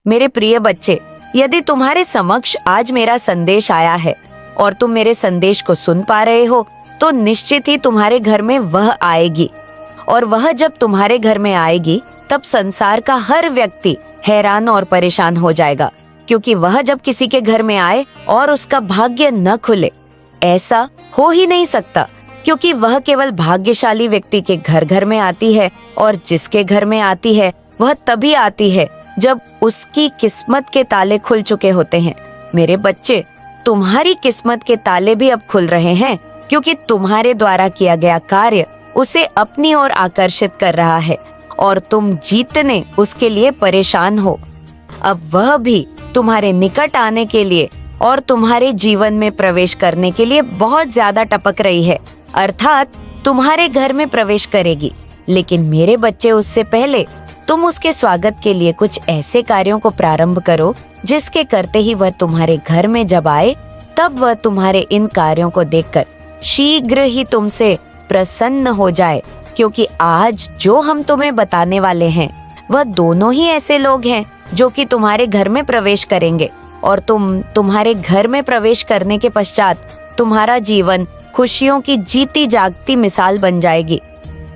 मेरे प्रिय बच्चे, यदि तुम्हारे समक्ष आज मेरा संदेश आया है और तुम मेरे संदेश को सुन पा रहे हो, तो निश्चित ही तुम्हारे घर में वह आएगी। और वह जब तुम्हारे घर में आएगी, तब संसार का हर व्यक्ति हैरान और परेशान हो जाएगा, क्योंकि वह जब किसी के घर में आए और उसका भाग्य न खुले, ऐसा हो ही नहीं सकता, क्योंकि वह केवल भाग्यशाली व्यक्ति के घर घर में आती है, और जिसके घर में आती है वह तभी आती है जब उसकी किस्मत के ताले खुल चुके होते हैं। मेरे बच्चे, तुम्हारी किस्मत के ताले भी अब खुल रहे हैं, क्योंकि तुम्हारे द्वारा किया गया कार्य उसे अपनी ओर आकर्षित कर रहा है और तुम जीतने उसके लिए परेशान हो। अब वह भी तुम्हारे निकट आने के लिए और तुम्हारे जीवन में प्रवेश करने के लिए बहुत ज्यादा टपक रही है, अर्थात तुम्हारे घर में प्रवेश करेगी। लेकिन मेरे बच्चे, उससे पहले तुम उसके स्वागत के लिए कुछ ऐसे कार्यों को प्रारंभ करो जिसके करते ही वह तुम्हारे घर में जब आए, तब वह तुम्हारे इन कार्यों को देखकर शीघ्र ही तुमसे प्रसन्न हो जाए, क्योंकि आज जो हम तुम्हें बताने वाले हैं वह दोनों ही ऐसे लोग हैं जो कि तुम्हारे घर में प्रवेश करेंगे, और तुम्हारे घर में प्रवेश करने के पश्चात तुम्हारा जीवन खुशियों की जीती जागती मिसाल बन जाएगी।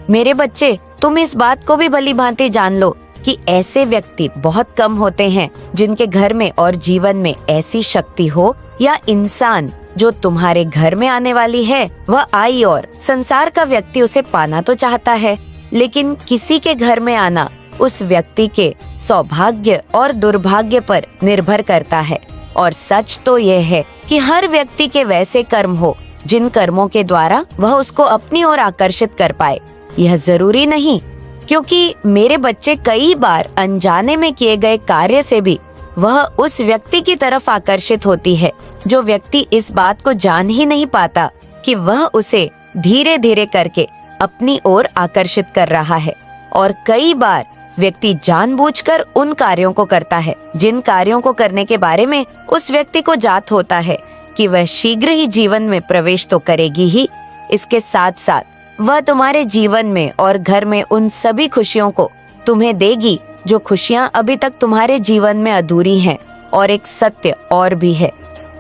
मेरे बच्चे, तुम इस बात को भी भली भांति जान लो कि ऐसे व्यक्ति बहुत कम होते हैं जिनके घर में और जीवन में ऐसी शक्ति हो या इंसान जो तुम्हारे घर में आने वाली है वह आई, और संसार का व्यक्ति उसे पाना तो चाहता है, लेकिन किसी के घर में आना उस व्यक्ति के सौभाग्य और दुर्भाग्य पर निर्भर करता है। और सच तो यह है कि हर व्यक्ति के वैसे कर्म हो जिन कर्मों के द्वारा वह उसको अपनी ओर आकर्षित कर पाए। यह जरूरी नहीं, क्योंकि मेरे बच्चे, कई बार अनजाने में किए गए कार्य से भी वह उस व्यक्ति की तरफ आकर्षित होती है, जो व्यक्ति इस बात को जान ही नहीं पाता कि वह उसे धीरे धीरे करके अपनी ओर आकर्षित कर रहा है। और कई बार व्यक्ति जानबूझकर उन कार्यों को करता है जिन कार्यों को करने के बारे में उस व्यक्ति को जात होता है कि वह शीघ्र ही जीवन में प्रवेश तो करेगी ही, इसके साथ साथ वह तुम्हारे जीवन में और घर में उन सभी खुशियों को तुम्हें देगी जो खुशियां अभी तक तुम्हारे जीवन में अधूरी हैं। और एक सत्य और भी है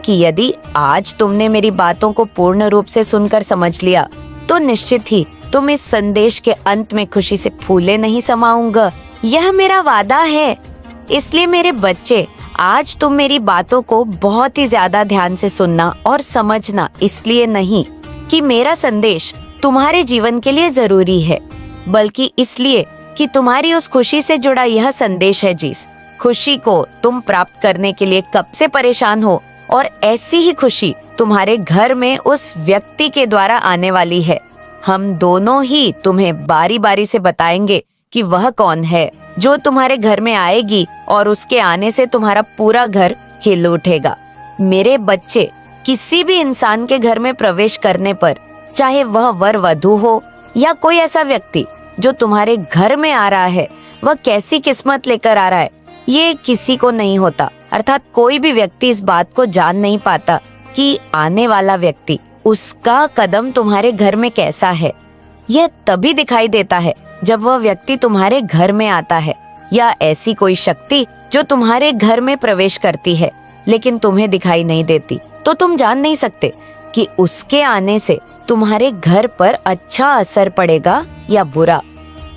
कि यदि आज तुमने मेरी बातों को पूर्ण रूप से सुनकर समझ लिया, तो निश्चित ही तुम इस संदेश के अंत में खुशी से फूले नहीं समाऊंगा, यह मेरा वादा है। इसलिए मेरे बच्चे, आज तुम मेरी बातों को बहुत ही ज्यादा ध्यान से सुनना और समझना, इसलिए नहीं कि मेरा संदेश तुम्हारे जीवन के लिए जरूरी है, बल्कि इसलिए कि तुम्हारी उस खुशी से जुड़ा यह संदेश है जिस खुशी को तुम प्राप्त करने के लिए कब से परेशान हो, और ऐसी ही खुशी तुम्हारे घर में उस व्यक्ति के द्वारा आने वाली है। हम दोनों ही तुम्हें बारी बारी से बताएंगे कि वह कौन है जो तुम्हारे घर में आएगी और उसके आने से तुम्हारा पूरा घर खिल उठेगा। मेरे बच्चे, किसी भी इंसान के घर में प्रवेश करने पर, चाहे वह वर वधू हो या कोई ऐसा व्यक्ति जो तुम्हारे घर में आ रहा है, वह कैसी किस्मत लेकर आ रहा है ये किसी को नहीं होता। अर्थात कोई भी व्यक्ति इस बात को जान नहीं पाता कि आने वाला व्यक्ति, उसका कदम तुम्हारे घर में कैसा है। यह तभी दिखाई देता है जब वह व्यक्ति तुम्हारे घर में आता है, या ऐसी कोई शक्ति जो तुम्हारे घर में प्रवेश करती है लेकिन तुम्हें दिखाई नहीं देती, तो तुम जान नहीं सकते कि उसके आने से तुम्हारे घर पर अच्छा असर पड़ेगा या बुरा।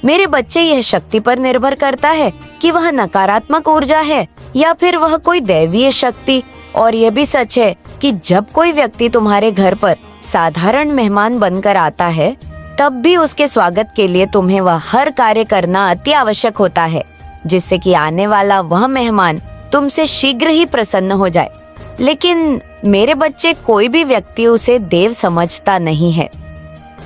मेरे बच्चे, यह शक्ति पर निर्भर करता है कि वह नकारात्मक ऊर्जा है या फिर वह कोई दैवीय शक्ति। और यह भी सच है कि जब कोई व्यक्ति तुम्हारे घर पर साधारण मेहमान बनकर आता है, तब भी उसके स्वागत के लिए तुम्हें वह हर कार्य करना अति आवश्यक होता है, जिससे कि आने वाला वह मेहमान तुमसे शीघ्र ही प्रसन्न हो जाए। लेकिन मेरे बच्चे, कोई भी व्यक्ति उसे देव समझता नहीं है।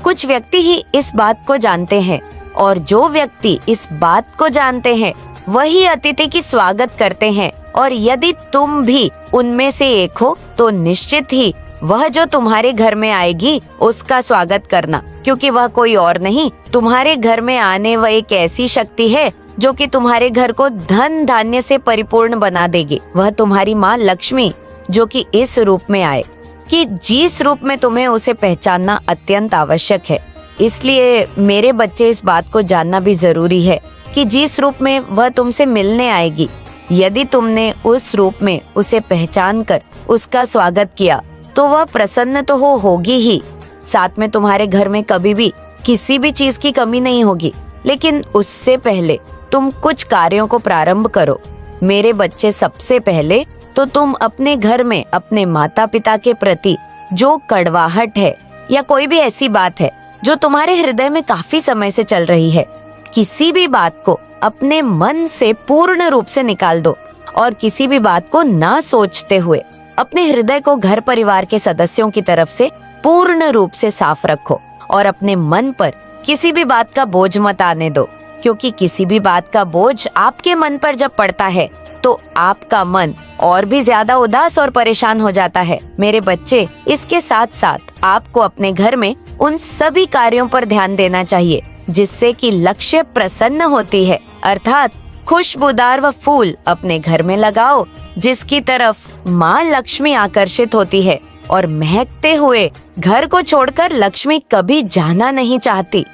कुछ व्यक्ति ही इस बात को जानते हैं, और जो व्यक्ति इस बात को जानते हैं वही अतिथि की स्वागत करते हैं। और यदि तुम भी उनमें से एक हो, तो निश्चित ही वह जो तुम्हारे घर में आएगी उसका स्वागत करना, क्योंकि वह कोई और नहीं, तुम्हारे घर में आने वह एक ऐसी शक्ति है जो कि तुम्हारे घर को धन धान्य से परिपूर्ण बना देगी। वह तुम्हारी माँ लक्ष्मी, जो कि इस रूप में आए कि जिस रूप में तुम्हें उसे पहचानना अत्यंत आवश्यक है। इसलिए मेरे बच्चे, इस बात को जानना भी जरूरी है कि जिस रूप में वह तुमसे मिलने आएगी, यदि तुमने उस रूप में उसे पहचान कर उसका स्वागत किया तो वह प्रसन्न तो होगी ही। साथ में तुम्हारे घर में कभी भी किसी भी चीज की कमी नहीं होगी। लेकिन उससे पहले तुम कुछ कार्यों को प्रारंभ करो। मेरे बच्चे, सबसे पहले तो तुम अपने घर में अपने माता पिता के प्रति जो कड़वाहट है या कोई भी ऐसी बात है जो तुम्हारे हृदय में काफी समय से चल रही है, किसी भी बात को अपने मन से पूर्ण रूप से निकाल दो और किसी भी बात को ना सोचते हुए अपने हृदय को घर परिवार के सदस्यों की तरफ से पूर्ण रूप से साफ रखो और अपने मन पर किसी भी बात का बोझ मत आने दो, क्योंकि किसी भी बात का बोझ आपके मन पर जब पड़ता है तो आपका मन और भी ज्यादा उदास और परेशान हो जाता है। मेरे बच्चे, इसके साथ साथ आपको अपने घर में उन सभी कार्यों पर ध्यान देना चाहिए जिससे कि लक्ष्य प्रसन्न होती है, अर्थात खुशबूदार व फूल अपने घर में लगाओ जिसकी तरफ माँ लक्ष्मी आकर्षित होती है और महकते हुए घर को छोड़कर लक्ष्मी कभी जाना नहीं चाहती।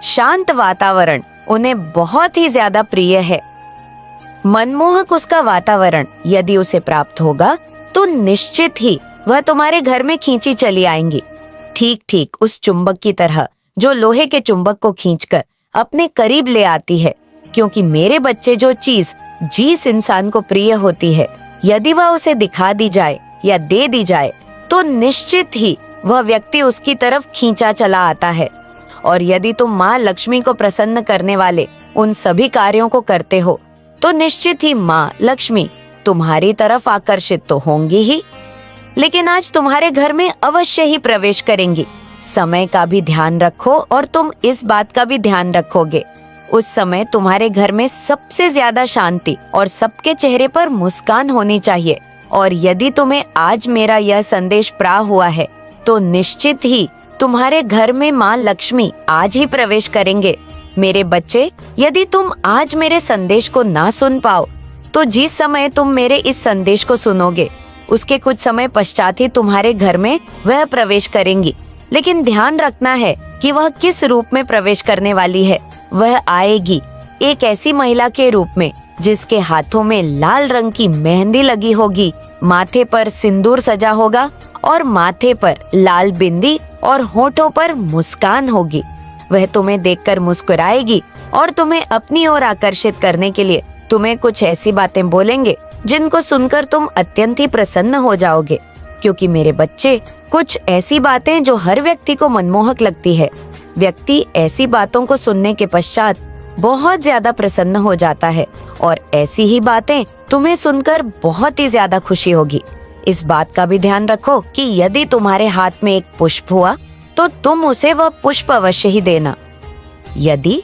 शांत वातावरण उन्हें बहुत ही ज्यादा प्रिय है। मनमोहक उसका वातावरण यदि उसे प्राप्त होगा तो निश्चित ही वह तुम्हारे घर में खींची चली आएंगी, ठीक ठीक उस चुंबक की तरह जो लोहे के चुंबक को खींचकर अपने करीब ले आती है। क्योंकि मेरे बच्चे, जो चीज जिस इंसान को प्रिय होती है, यदि वह उसे दिखा दी जाए या दे दी जाए तो निश्चित ही वह व्यक्ति उसकी तरफ खींचा चला आता है। और यदि तुम माँ लक्ष्मी को प्रसन्न करने वाले उन सभी कार्यों को करते हो तो निश्चित ही माँ लक्ष्मी तुम्हारी तरफ आकर्षित तो होंगी ही, लेकिन आज तुम्हारे घर में अवश्य ही प्रवेश करेंगी। समय का भी ध्यान रखो और तुम इस बात का भी ध्यान रखोगे, उस समय तुम्हारे घर में सबसे ज्यादा शांति और सबके चेहरे पर मुस्कान होनी चाहिए। और यदि तुम्हें आज मेरा यह संदेश प्राप्त हुआ है तो निश्चित ही तुम्हारे घर में माँ लक्ष्मी आज ही प्रवेश करेंगे। मेरे बच्चे, यदि तुम आज मेरे संदेश को ना सुन पाओ तो जिस समय तुम मेरे इस संदेश को सुनोगे उसके कुछ समय पश्चात ही तुम्हारे घर में वह प्रवेश करेंगी। लेकिन ध्यान रखना है कि वह किस रूप में प्रवेश करने वाली है। वह आएगी एक ऐसी महिला के रूप में जिसके हाथों में लाल रंग की मेहंदी लगी होगी, माथे पर सिंदूर सजा होगा और माथे पर लाल बिंदी और होठों पर मुस्कान होगी। वह तुम्हें देखकर मुस्कुराएगी और तुम्हें अपनी ओर आकर्षित करने के लिए तुम्हें कुछ ऐसी बातें बोलेंगे जिनको सुनकर तुम अत्यंत ही प्रसन्न हो जाओगे। क्योंकि मेरे बच्चे, कुछ ऐसी बातें जो हर व्यक्ति को मनमोहक लगती है, व्यक्ति ऐसी बातों को सुनने के पश्चात बहुत ज्यादा प्रसन्न हो जाता है और ऐसी ही बातें तुम्हें सुनकर बहुत ही ज्यादा खुशी होगी। इस बात का भी ध्यान रखो कि यदि तुम्हारे हाथ में एक पुष्प हुआ तो तुम उसे वह पुष्प अवश्य ही देना। यदि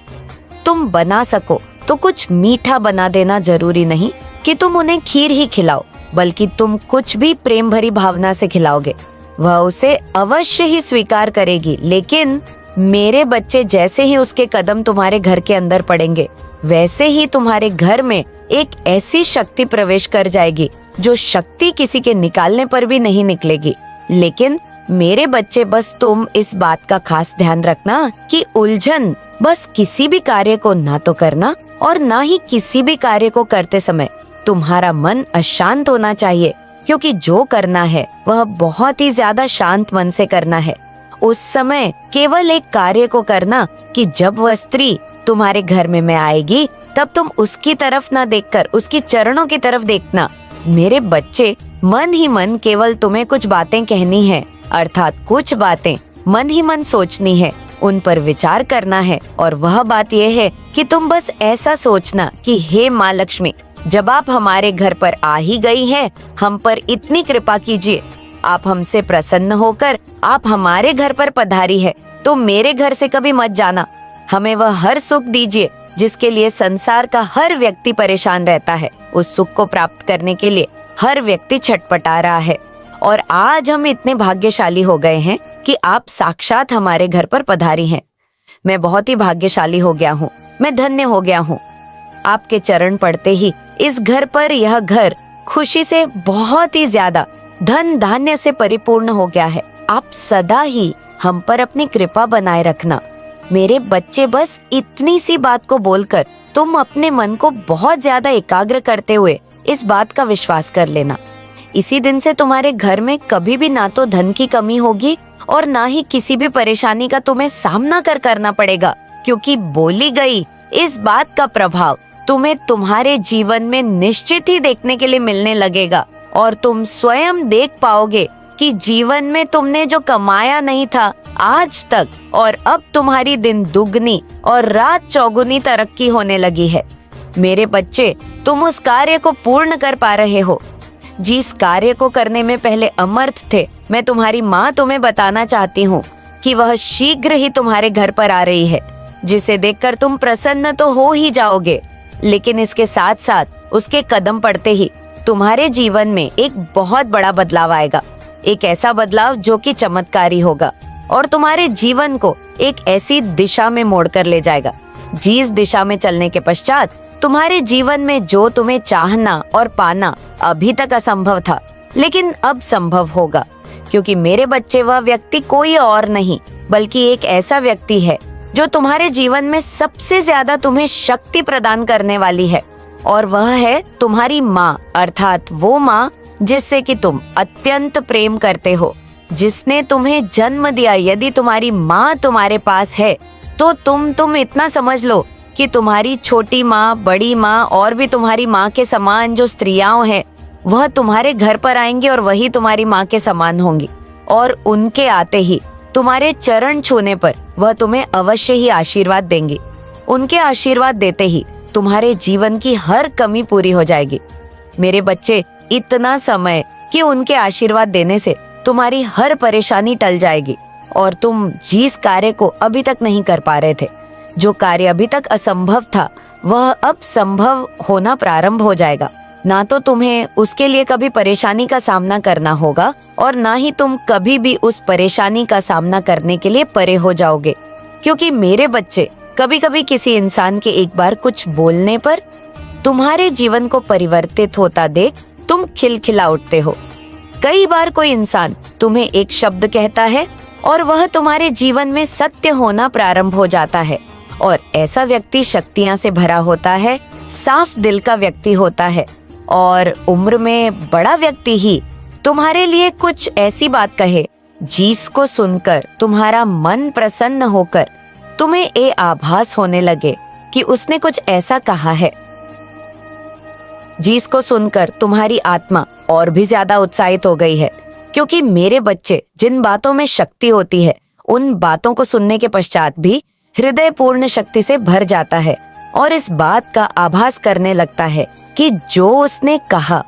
तुम बना सको तो कुछ मीठा बना देना। जरूरी नहीं कि तुम उन्हें खीर ही खिलाओ, बल्कि तुम कुछ भी प्रेम भरी भावना से खिलाओगे, वह उसे अवश्य ही स्वीकार करेगी। लेकिन मेरे बच्चे, जैसे ही उसके कदम तुम्हारे घर के अंदर पड़ेंगे वैसे ही तुम्हारे घर में एक ऐसी शक्ति प्रवेश कर जाएगी जो शक्ति किसी के निकालने पर भी नहीं निकलेगी। लेकिन मेरे बच्चे, बस तुम इस बात का खास ध्यान रखना कि उलझन बस किसी भी कार्य को ना तो करना और ना ही किसी भी कार्य को करते समय तुम्हारा मन अशांत होना चाहिए, क्योंकि जो करना है वह बहुत ही ज्यादा शांत मन से करना है। उस समय केवल एक कार्य को करना कि जब वह स्त्री तुम्हारे घर में आएगी तब तुम उसकी तरफ ना देखकर उसकी चरणों की तरफ देखना। मेरे बच्चे, मन ही मन केवल तुम्हें कुछ बातें कहनी है, अर्थात कुछ बातें मन ही मन सोचनी है, उन पर विचार करना है। और वह बात यह है कि तुम बस ऐसा सोचना कि हे माँ लक्ष्मी, जब आप हमारे घर पर आ ही गई हैं, हम पर इतनी कृपा कीजिए, आप हमसे प्रसन्न होकर आप हमारे घर पर पधारी है तो मेरे घर से कभी मत जाना। हमें वह हर सुख दीजिए जिसके लिए संसार का हर व्यक्ति परेशान रहता है। उस सुख को प्राप्त करने के लिए हर व्यक्ति छटपटा रहा है और आज हम इतने भाग्यशाली हो गए हैं कि आप साक्षात हमारे घर पर पधारी हैं। मैं बहुत ही भाग्यशाली हो गया हूँ, मैं धन्य हो गया हूँ। आपके चरण पड़ते ही इस घर पर यह घर खुशी से बहुत ही ज्यादा धन धान्य से परिपूर्ण हो गया है। आप सदा ही हम पर अपनी कृपा बनाए रखना। मेरे बच्चे, बस इतनी सी बात को बोलकर तुम अपने मन को बहुत ज्यादा एकाग्र करते हुए इस बात का विश्वास कर लेना। इसी दिन से तुम्हारे घर में कभी भी ना तो धन की कमी होगी और ना ही किसी भी परेशानी का तुम्हें सामना करना पड़ेगा, क्योंकि बोली गई इस बात का प्रभाव तुम्हें तुम्हारे जीवन में निश्चित ही देखने के लिए मिलने लगेगा और तुम स्वयं देख पाओगे कि जीवन में तुमने जो कमाया नहीं था आज तक, और अब तुम्हारी दिन दुगनी और रात चौगुनी तरक्की होने लगी है। मेरे बच्चे, तुम उस कार्य को पूर्ण कर पा रहे हो जिस कार्य को करने में पहले अमर्थ थे। मैं तुम्हारी माँ तुम्हें बताना चाहती हूँ कि वह शीघ्र ही तुम्हारे घर पर आ रही है, जिसे देखकर तुम प्रसन्न तो हो ही जाओगे, लेकिन इसके साथ साथ उसके कदम पड़ते ही तुम्हारे जीवन में एक बहुत बड़ा बदलाव आएगा। एक ऐसा बदलाव जो कि चमत्कारी होगा और तुम्हारे जीवन को एक ऐसी दिशा में मोड़कर ले जाएगा जिस दिशा में चलने के पश्चात तुम्हारे जीवन में जो तुम्हें चाहना और पाना अभी तक असंभव था, लेकिन अब संभव होगा, क्योंकि मेरे बच्चे, वह व्यक्ति कोई और नहीं बल्कि एक ऐसा व्यक्ति है जो तुम्हारे जीवन में सबसे ज्यादा तुम्हें शक्ति प्रदान करने वाली है, और वह है तुम्हारी माँ, अर्थात वो माँ जिससे कि तुम अत्यंत प्रेम करते हो, जिसने तुम्हें जन्म दिया। यदि तुम्हारी माँ तुम्हारे पास है तो तुम इतना समझ लो कि तुम्हारी छोटी माँ, बड़ी माँ और भी तुम्हारी माँ के समान जो स्त्रियां हैं वह तुम्हारे घर पर आएंगी और वही तुम्हारी माँ के समान होंगी, और उनके आते ही तुम्हारे चरण छूने पर वह तुम्हें अवश्य ही आशीर्वाद देंगी। उनके आशीर्वाद देते ही तुम्हारे जीवन की हर कमी पूरी हो जाएगी। मेरे बच्चे, इतना समय कि उनके आशीर्वाद देने से तुम्हारी हर परेशानी टल जाएगी और तुम जिस कार्य को अभी तक नहीं कर पा रहे थे, जो कार्य अभी तक असंभव था, वह अब संभव होना प्रारंभ हो जाएगा। ना तो तुम्हें उसके लिए कभी परेशानी का सामना करना होगा और ना ही तुम कभी भी उस परेशानी का सामना करने के लिए परे हो जाओगे, क्योंकि मेरे बच्चे, कभी कभी किसी इंसान के एक बार कुछ बोलने पर तुम्हारे जीवन को परिवर्तित होता देख तुम खिलखिला उठते हो। कई बार कोई इंसान तुम्हें एक शब्द कहता है और वह तुम्हारे जीवन में सत्य होना प्रारंभ हो जाता है, और ऐसा व्यक्ति शक्तियां से भरा होता है, साफ दिल का व्यक्ति होता है, और उम्र में बड़ा व्यक्ति ही तुम्हारे लिए कुछ ऐसी बात कहे जिसको सुनकर तुम्हारा मन प्रसन्न होकर तुम्हें ये आभास होने लगे कि उसने कुछ ऐसा कहा है जिसको सुनकर तुम्हारी आत्मा और भी ज्यादा उत्साहित हो गई है। क्योंकि मेरे बच्चे, जिन बातों में शक्ति होती है उन बातों को सुनने के पश्चात भी हृदय पूर्ण शक्ति से भर जाता है और इस बात का आभास करने लगता है कि जो उसने कहा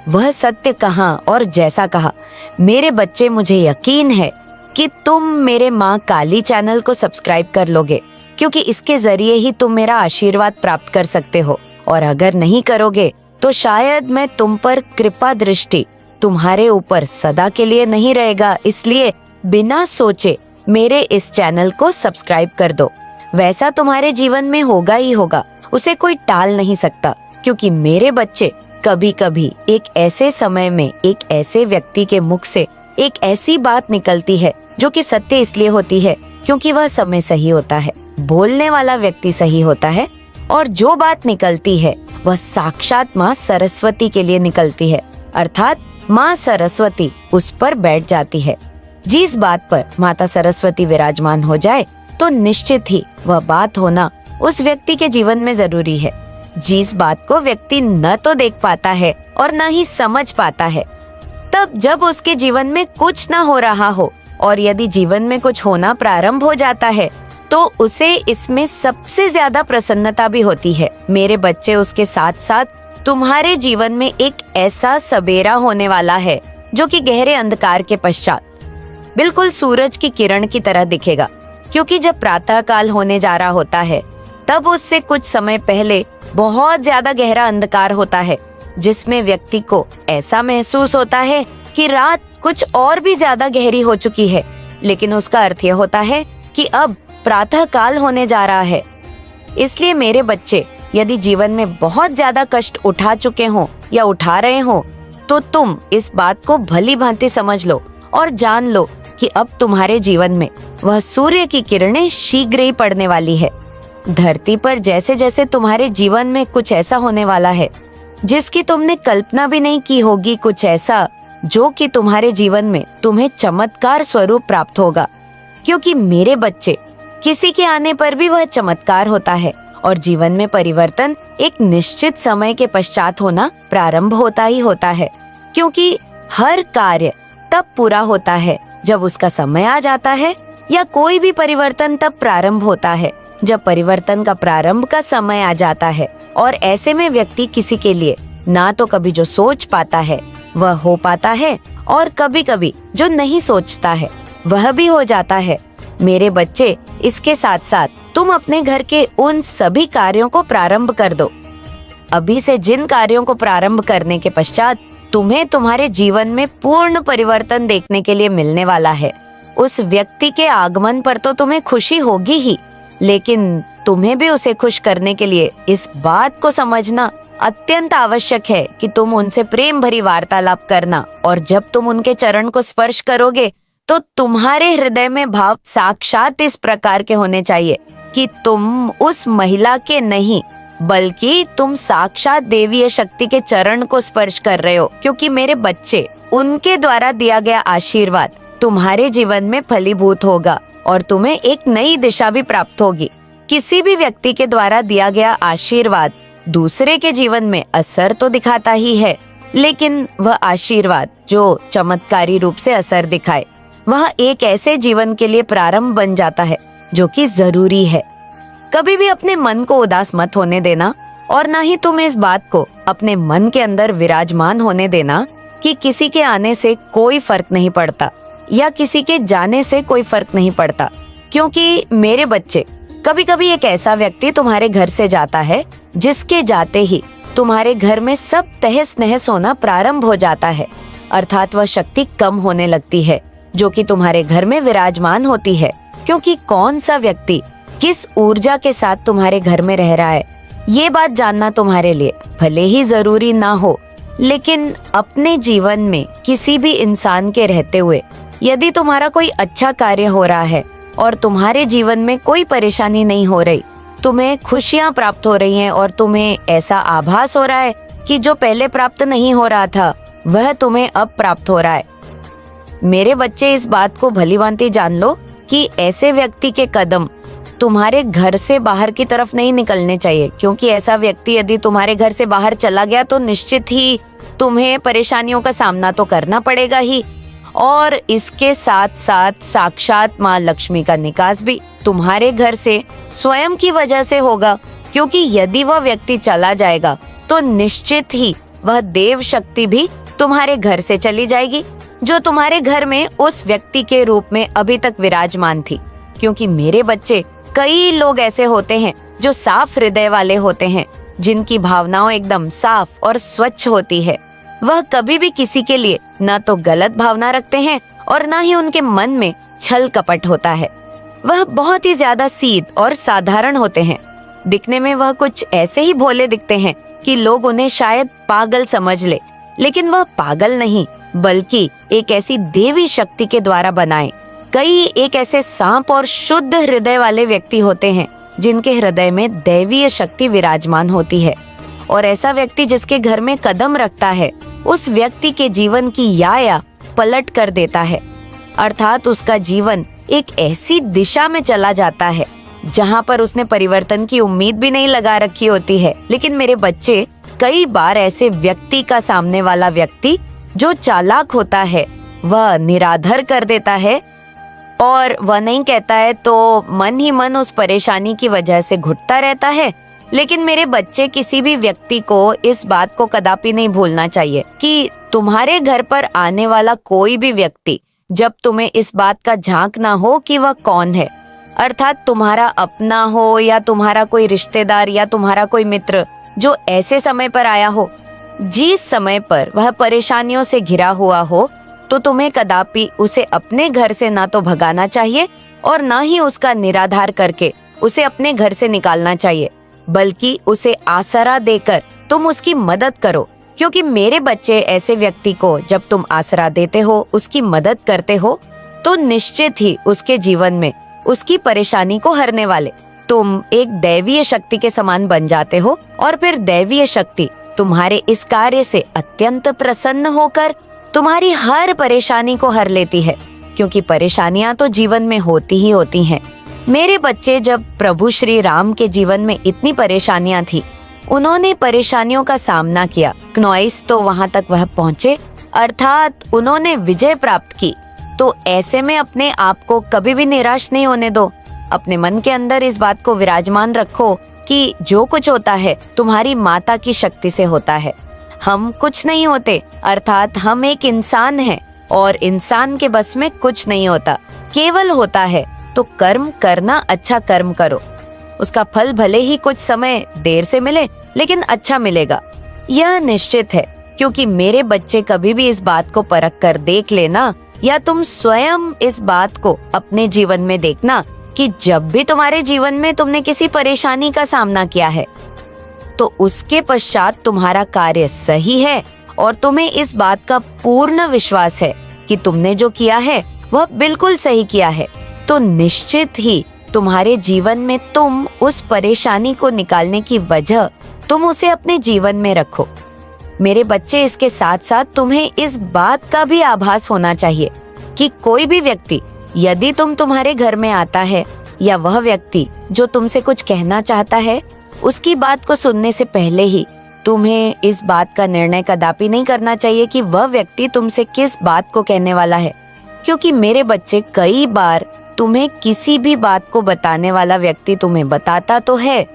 वह सत्य कहा और जैसा कहा। मेरे बच्चे, मुझे यकीन है कि तुम मेरे माँ काली चैनल को सब्सक्राइब कर लोगे, क्योंकि इसके जरिए ही तुम मेरा आशीर्वाद प्राप्त कर सकते हो, और अगर नहीं करोगे तो शायद मैं तुम पर कृपा दृष्टि तुम्हारे ऊपर सदा के लिए नहीं रहेगा। इसलिए बिना सोचे मेरे इस चैनल को सब्सक्राइब कर दो। वैसा तुम्हारे जीवन में होगा ही होगा, उसे कोई टाल नहीं सकता, क्योंकि मेरे बच्चे, कभी कभी एक ऐसे समय में एक ऐसे व्यक्ति के मुख से एक ऐसी बात निकलती है जो कि सत्य इसलिए होती है क्योंकि वह समय सही होता है, बोलने वाला व्यक्ति सही होता है, और जो बात निकलती है वह साक्षात माँ सरस्वती के लिए निकलती है, अर्थात माँ सरस्वती उस पर बैठ जाती है। जिस बात पर माता सरस्वती विराजमान हो जाए तो निश्चित ही वह बात होना उस व्यक्ति के जीवन में जरूरी है। जिस बात को व्यक्ति न तो देख पाता है और न ही समझ पाता है, तब जब उसके जीवन में कुछ न हो रहा हो और यदि जीवन में कुछ होना प्रारंभ हो जाता है तो उसे इसमें सबसे ज्यादा प्रसन्नता भी होती है। मेरे बच्चे, उसके साथ साथ तुम्हारे जीवन में एक ऐसा सबेरा होने वाला है जो कि गहरे अंधकार के पश्चात बिल्कुल सूरज की किरण की तरह दिखेगा, क्योंकि जब प्रातः काल होने जा रहा होता है तब उससे कुछ समय पहले बहुत ज्यादा गहरा अंधकार होता है, जिसमें व्यक्ति को ऐसा महसूस होता है कि रात कुछ और भी ज्यादा गहरी हो चुकी है, लेकिन उसका अर्थ यह होता है कि अब प्रातः काल होने जा रहा है। इसलिए मेरे बच्चे, यदि जीवन में बहुत ज्यादा कष्ट उठा चुके हो या उठा रहे हो तो तुम इस बात को भली भांति समझ लो और जान लो कि अब तुम्हारे जीवन में वह सूर्य की किरणें शीघ्र ही पड़ने वाली है। धरती पर जैसे जैसे तुम्हारे जीवन में कुछ ऐसा होने वाला है जिसकी तुमने कल्पना भी नहीं की होगी, कुछ ऐसा जो कि तुम्हारे जीवन में तुम्हें चमत्कार स्वरूप प्राप्त होगा। क्योंकि मेरे बच्चे, किसी के आने पर भी वह चमत्कार होता है और जीवन में परिवर्तन एक निश्चित समय के पश्चात होना प्रारंभ होता ही होता है। क्योंकि हर कार्य तब पूरा होता है जब उसका समय आ जाता है, या कोई भी परिवर्तन तब प्रारंभ होता है जब परिवर्तन का प्रारंभ का समय आ जाता है। और ऐसे में व्यक्ति किसी के लिए ना तो कभी जो सोच पाता है वह हो पाता है, और कभी कभी जो नहीं सोचता है वह भी हो जाता है। मेरे बच्चे, इसके साथ साथ तुम अपने घर के उन सभी कार्यों को प्रारंभ कर दो। अभी से जिन कार्यों को प्रारंभ करने के पश्चात तुम्हें तुम्हारे जीवन में पूर्ण परिवर्तन देखने के लिए मिलने वाला है। उस व्यक्ति के आगमन पर तो तुम्हें खुशी होगी ही, लेकिन तुम्हें भी उसे खुश करने के लिए इस बात को समझना अत्यंत आवश्यक है कि तुम उनसे प्रेम भरी वार्तालाप करना, और जब तुम उनके चरण को स्पर्श करोगे तो तुम्हारे हृदय में भाव साक्षात इस प्रकार के होने चाहिए कि तुम उस महिला के नहीं बल्कि तुम साक्षात देवीय शक्ति के चरण को स्पर्श कर रहे हो। क्योंकि मेरे बच्चे, उनके द्वारा दिया गया आशीर्वाद तुम्हारे जीवन में फलीभूत होगा और तुम्हें एक नई दिशा भी प्राप्त होगी। किसी भी व्यक्ति के द्वारा दिया गया आशीर्वाद दूसरे के जीवन में असर तो दिखाता ही है, लेकिन वह आशीर्वाद जो चमत्कारी रूप से असर दिखाए वह एक ऐसे जीवन के लिए प्रारंभ बन जाता है जो कि जरूरी है। कभी भी अपने मन को उदास मत होने देना, और ना ही तुम इस बात को अपने मन के अंदर विराजमान होने देना कि किसी के आने से कोई फर्क नहीं पड़ता या किसी के जाने से कोई फर्क नहीं पड़ता। क्योंकि मेरे बच्चे, कभी कभी एक ऐसा व्यक्ति तुम्हारे घर से जाता है जिसके जाते ही तुम्हारे घर में सब तहस नहस होना प्रारंभ हो जाता है, अर्थात वह शक्ति कम होने लगती है जो कि तुम्हारे घर में विराजमान होती है। क्योंकि कौन सा व्यक्ति किस ऊर्जा के साथ तुम्हारे घर में रह रहा है, ये बात जानना तुम्हारे लिए भले ही जरूरी ना हो, लेकिन अपने जीवन में किसी भी इंसान के रहते हुए यदि तुम्हारा कोई अच्छा कार्य हो रहा है और तुम्हारे जीवन में कोई परेशानी नहीं हो रही, तुम्हें खुशियां प्राप्त हो रही हैं और तुम्हें ऐसा आभास हो रहा है कि जो पहले प्राप्त नहीं हो रहा था वह तुम्हें अब प्राप्त हो रहा है, मेरे बच्चे, इस बात को भलीभांति जान लो कि ऐसे व्यक्ति के कदम तुम्हारे घर से बाहर की तरफ नहीं निकलने चाहिए। क्योंकि ऐसा व्यक्ति यदि तुम्हारे घर से बाहर चला गया तो निश्चित ही तुम्हें परेशानियों का सामना तो करना पड़ेगा ही, और इसके साथ साथ साक्षात माँ लक्ष्मी का निकास भी तुम्हारे घर से स्वयं की वजह से होगा। क्योंकि यदि वह व्यक्ति चला जाएगा तो निश्चित ही वह देव शक्ति भी तुम्हारे घर से चली जाएगी जो तुम्हारे घर में उस व्यक्ति के रूप में अभी तक विराजमान थी। क्योंकि मेरे बच्चे, कई लोग ऐसे होते हैं जो साफ हृदय वाले होते हैं, जिनकी भावनाओं एकदम साफ और स्वच्छ होती है। वह कभी भी किसी के लिए न तो गलत भावना रखते हैं और न ही उनके मन में छल कपट होता है। वह बहुत ही ज्यादा सीध और साधारण होते हैं। दिखने में वह कुछ ऐसे ही भोले दिखते हैं कि लोग उन्हें शायद पागल समझ ले, लेकिन वह पागल नहीं बल्कि एक ऐसी देवी शक्ति के द्वारा बनाए कई एक ऐसे सांप और शुद्ध हृदय वाले व्यक्ति होते हैं जिनके हृदय में दैवीय शक्ति विराजमान होती है। और ऐसा व्यक्ति जिसके घर में कदम रखता है, उस व्यक्ति के जीवन की याया पलट कर देता है, अर्थात उसका जीवन एक ऐसी दिशा में चला जाता है जहाँ पर उसने परिवर्तन की उम्मीद भी नहीं लगा रखी होती है। लेकिन मेरे बच्चे, कई बार ऐसे व्यक्ति का सामने वाला व्यक्ति जो चालाक होता है वह निराधर कर देता है, और वह नहीं कहता है तो मन ही मन उस परेशानी की वजह से घुटता रहता है। लेकिन मेरे बच्चे, किसी भी व्यक्ति को इस बात को कदापि नहीं भूलना चाहिए कि तुम्हारे घर पर आने वाला कोई भी व्यक्ति, जब तुम्हें इस बात का झांक ना हो कि वह कौन है, अर्थात तुम्हारा अपना हो या तुम्हारा कोई रिश्तेदार या तुम्हारा कोई मित्र, जो ऐसे समय पर आया हो जिस समय पर वह परेशानियों से घिरा हुआ हो, तो तुम्हें कदापि उसे अपने घर से ना तो भगाना चाहिए और ना ही उसका निराधार करके उसे अपने घर से निकालना चाहिए, बल्कि उसे आसरा देकर तुम उसकी मदद करो। क्योंकि मेरे बच्चे, ऐसे व्यक्ति को जब तुम आसरा देते हो, उसकी मदद करते हो, तो निश्चित ही उसके जीवन में उसकी परेशानी को हरने वाले तुम एक दैवीय शक्ति के समान बन जाते हो। और फिर दैवीय शक्ति तुम्हारे इस कार्य से अत्यंत प्रसन्न होकर तुम्हारी हर परेशानी को हर लेती है, क्योंकि परेशानियां तो जीवन में होती ही होती हैं। मेरे बच्चे, जब प्रभु श्री राम के जीवन में इतनी परेशानियां थी, उन्होंने परेशानियों का सामना किया। क्नौइस तो वहां तक वह पहुंचे, अर्थात उन्होंने विजय प्राप्त की। तो ऐसे में अपने आप को कभी भी निराश नहीं होने दो। अपने मन के अंदर इस बात को विराजमान रखो कि जो कुछ होता है तुम्हारी माता की शक्ति से होता है। हम कुछ नहीं होते, अर्थात हम एक इंसान हैं और इंसान के बस में कुछ नहीं होता, केवल होता है तो कर्म करना, अच्छा कर्म करो। उसका फल भले ही कुछ समय देर से मिले, लेकिन अच्छा मिलेगा, यह निश्चित है। क्योंकि मेरे बच्चे, कभी भी इस बात को परख कर देख लेना, या तुम स्वयं इस बात को अपने जीवन में देखना कि जब भी तुम्हारे जीवन में तुमने किसी परेशानी का सामना किया है, तो उसके पश्चात तुम्हारा कार्य सही है और तुम्हें इस बात का पूर्ण विश्वास है कि तुमने जो किया है वह बिल्कुल सही किया है, तो निश्चित ही तुम्हारे जीवन में तुम उस परेशानी को निकालने की वजह तुम उसे अपने जीवन में रखो। मेरे बच्चे, इसके साथ साथ तुम्हें इस बात का भी आभास होना चाहिए कि कोई भी व्यक्ति यदि तुम्हारे घर में आता है, या वह व्यक्ति जो तुमसे कुछ कहना चाहता है, उसकी बात को सुनने से पहले ही तुम्हें इस बात का निर्णय कदापि नहीं करना चाहिए कि वह व्यक्ति तुमसे किस बात को कहने वाला है। क्योंकि मेरे बच्चे, कई बार तुम्हें किसी भी बात को बताने वाला व्यक्ति तुम्हें बताता तो है,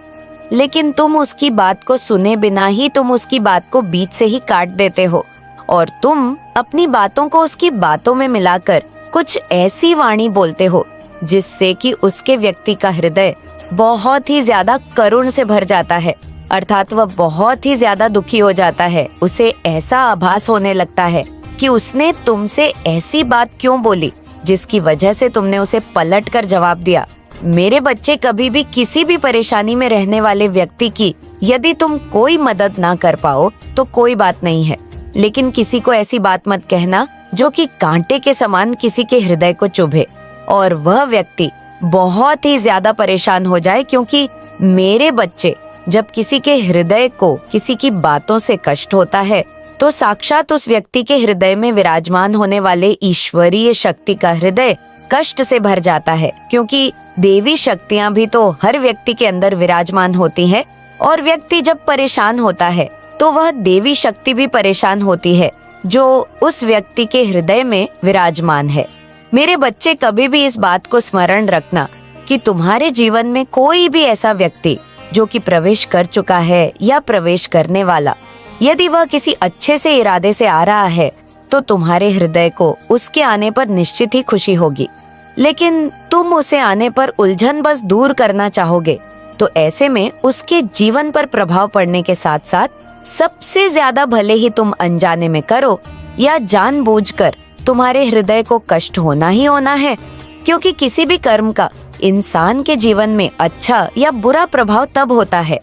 लेकिन तुम उसकी बात को सुने बिना ही तुम उसकी बात को बीच से ही काट देते हो, और तुम अपनी बातों को उसकी बातों में मिलाकर कुछ ऐसी वाणी बोलते हो जिससे कि उसके व्यक्ति का हृदय बहुत ही ज्यादा करुण से भर जाता है, अर्थात वह बहुत ही ज्यादा दुखी हो जाता है। उसे ऐसा आभास होने लगता है कि उसने तुमसे ऐसी बात क्यों बोली जिसकी वजह से तुमने उसे पलट कर जवाब दिया। मेरे बच्चे, कभी भी किसी भी परेशानी में रहने वाले व्यक्ति की यदि तुम कोई मदद ना कर पाओ तो कोई बात नहीं है, लेकिन किसी को ऐसी बात मत कहना जो कि कांटे के समान किसी के हृदय को चुभे और वह व्यक्ति बहुत ही ज्यादा परेशान हो जाए। क्योंकि मेरे बच्चे, जब किसी के हृदय को किसी की बातों से कष्ट होता है, तो साक्षात उस व्यक्ति के हृदय में विराजमान होने वाले ईश्वरीय शक्ति का हृदय कष्ट से भर जाता है। क्योंकि देवी शक्तियां भी तो हर व्यक्ति के अंदर विराजमान होती हैं, और व्यक्ति जब परेशान होता है तो वह देवी शक्ति भी परेशान होती है जो उस व्यक्ति के हृदय में विराजमान है। मेरे बच्चे, कभी भी इस बात को स्मरण रखना कि तुम्हारे जीवन में कोई भी ऐसा व्यक्ति जो कि प्रवेश कर चुका है या प्रवेश करने वाला, यदि वह किसी अच्छे से इरादे से आ रहा है, तो तुम्हारे हृदय को उसके आने पर निश्चित ही खुशी होगी। लेकिन तुम उसे आने पर उलझन बस दूर करना चाहोगे, तो ऐसे में उसके जीवन पर प्रभाव पड़ने के साथ साथ सबसे ज्यादा, भले ही तुम अनजाने में करो या जानबूझकर, तुम्हारे हृदय को कष्ट होना ही होना है। क्योंकि किसी भी कर्म का इंसान के जीवन में अच्छा या बुरा प्रभाव तब होता है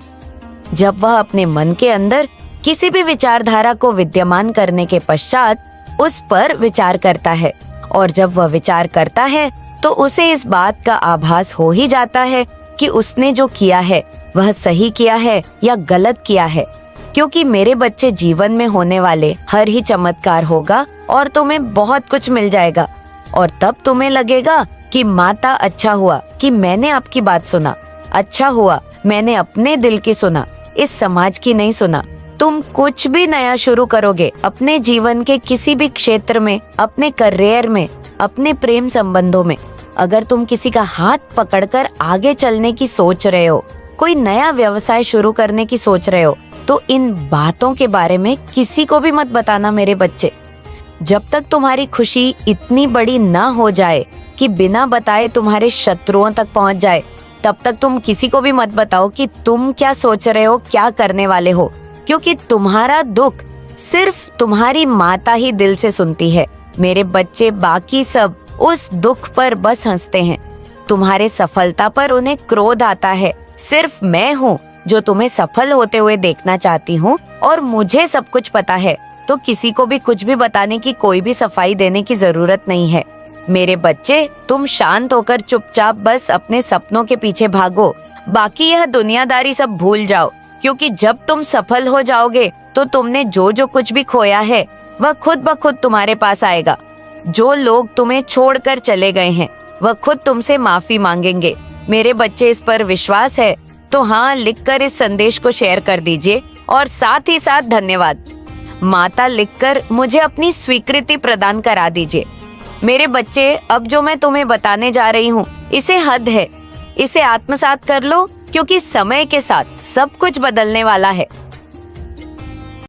जब वह अपने मन के अंदर किसी भी विचारधारा को विद्यमान करने के पश्चात उस पर विचार करता है, और जब वह विचार करता है तो उसे इस बात का आभास हो ही जाता है कि उसने जो किया है वह सही किया है या गलत किया है। क्योंकि मेरे बच्चे, जीवन में होने वाले हर ही चमत्कार होगा और तुम्हें बहुत कुछ मिल जाएगा, और तब तुम्हें लगेगा कि माता, अच्छा हुआ कि मैंने आपकी बात सुना, अच्छा हुआ मैंने अपने दिल की सुना, इस समाज की नहीं सुना। तुम कुछ भी नया शुरू करोगे अपने जीवन के किसी भी क्षेत्र में, अपने करियर में, अपने प्रेम संबंधों में, अगर तुम किसी का हाथ पकड़कर आगे चलने की सोच रहे हो, कोई नया व्यवसाय शुरू करने की सोच रहे हो, तो इन बातों के बारे में किसी को भी मत बताना मेरे बच्चे। जब तक तुम्हारी खुशी इतनी बड़ी ना हो जाए कि बिना बताए तुम्हारे शत्रुओं तक पहुंच जाए, तब तक तुम किसी को भी मत बताओ कि तुम क्या सोच रहे हो, क्या करने वाले हो। क्योंकि तुम्हारा दुख सिर्फ तुम्हारी माता ही दिल से सुनती है मेरे बच्चे। बाकी सब उस दुख पर बस हंसते हैं। तुम्हारे सफलता पर उन्हें क्रोध आता है। सिर्फ मैं हूँ जो तुम्हें सफल होते हुए देखना चाहती हूँ, और मुझे सब कुछ पता है, तो किसी को भी कुछ भी बताने की, कोई भी सफाई देने की जरूरत नहीं है। मेरे बच्चे, तुम शांत होकर चुपचाप बस अपने सपनों के पीछे भागो। बाकी यह दुनियादारी सब भूल जाओ, क्योंकि जब तुम सफल हो जाओगे तो तुमने जो जो कुछ भी खोया है वह खुद ब खुद तुम्हारे पास आएगा। जो लोग तुम्हें छोड़कर चले गए हैं वह खुद तुमसे माफी मांगेंगे। मेरे बच्चे, इस पर विश्वास है तो हाँ लिखकर इस संदेश को शेयर कर दीजिए और साथ ही साथ धन्यवाद माता लिखकर मुझे अपनी स्वीकृति प्रदान करा दीजिए। मेरे बच्चे, अब जो मैं तुम्हें बताने जा रही हूँ इसे हद है, इसे आत्मसात कर लो, क्योंकि समय के साथ सब कुछ बदलने वाला है।